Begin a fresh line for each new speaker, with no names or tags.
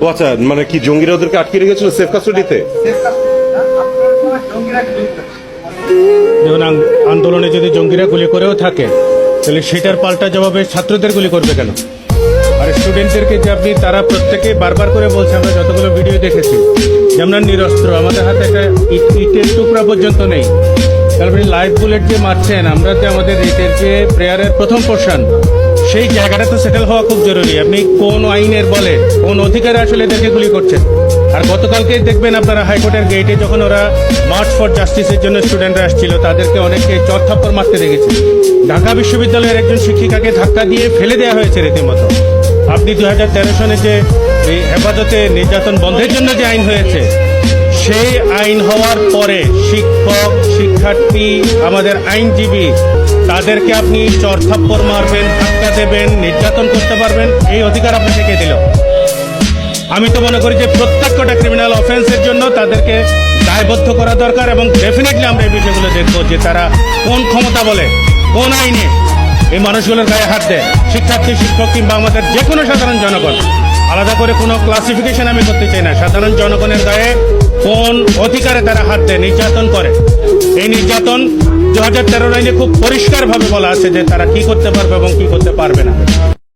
ও আচ্ছা, মানে কি জঙ্গিরা ওদেরকে আটকে রেখেছিল সেফ কাস্টডিতে?
যেমন আন্দোলনে যদি জঙ্গিরা গুলি করেও থাকে, তাহলে সেটার পাল্টা জবাবে ছাত্রদের গুলি করবে কেন? আর স্টুডেন্টদেরকে যে আপনি, তারা প্রত্যেকে বারবার করে বলছে, আমরা যতগুলো ভিডিও দেখেছি যে আমরা নিরস্ত্র, আমাদের হাতে একটা ইটের টুকরা পর্যন্ত নেই। তারপরে লাইভ বুলেট যে মারছেন, আমরা যে আমাদের ইটের যে প্রেয়ারের প্রথম পোর্শন, সেই জায়গাটা তো সেটেল হওয়া খুব জরুরি। আপনি কোন আইনের বলে, কোন অধিকারে আসলে এদেরকে গুলি করছেন? আর গতকালকে দেখবেন আপনারা হাইকোর্টের গেটে যখন ওরা মার্চ ফর জাস্টিসের জন্য স্টুডেন্টরা আসছিল, তাদেরকে অনেককে চর থাপ্পড় মারতে দেখেছে। ঢাকা বিশ্ববিদ্যালয়ের একজন শিক্ষিকাকে ধাক্কা দিয়ে ফেলে দেওয়া হয়েছে রীতিমতো। আপনি 2013 সনে যে এই হেফাজতে নির্যাতন বন্ধের জন্য যে আইন হয়েছে, সেই আইন হওয়ার পরে শিক্ষক, শিক্ষার্থী, আমাদের আইনজীবী, তাদেরকে আপনি চর থাপ্পড় মারবেন, ধাক্কা দেবেন, নির্যাতন করতে পারবেন, এই অধিকার আপনাকে কে দিল? আমি তো মনে করি যে প্রত্যেকটা ক্রিমিনাল অফেন্সের জন্য তাদেরকে দায়বদ্ধ করা দরকার, এবং ডেফিনেটলি আমরা এই বিষয়গুলো দেখবো যে তারা কোন ক্ষমতা বলে, কোন আইনে এই মানুষগুলোর গায়ে হাত দেয়। শিক্ষার্থী, শিক্ষক কিংবা আমাদের যে কোনো সাধারণ জনগণ, আলাদা করে কোনো ক্লাসিফিকেশন আমি করতে চাই না। সাধারণ জনগণের গায়ে কোন অধিকারে তারা হাত দেয়, নির্যাতন করে। এই নির্যাতন 2013 আইনে খুব পরিষ্কারভাবে বলা আছে যে তারা কি করতে পারবে এবং কি করতে পারবে না।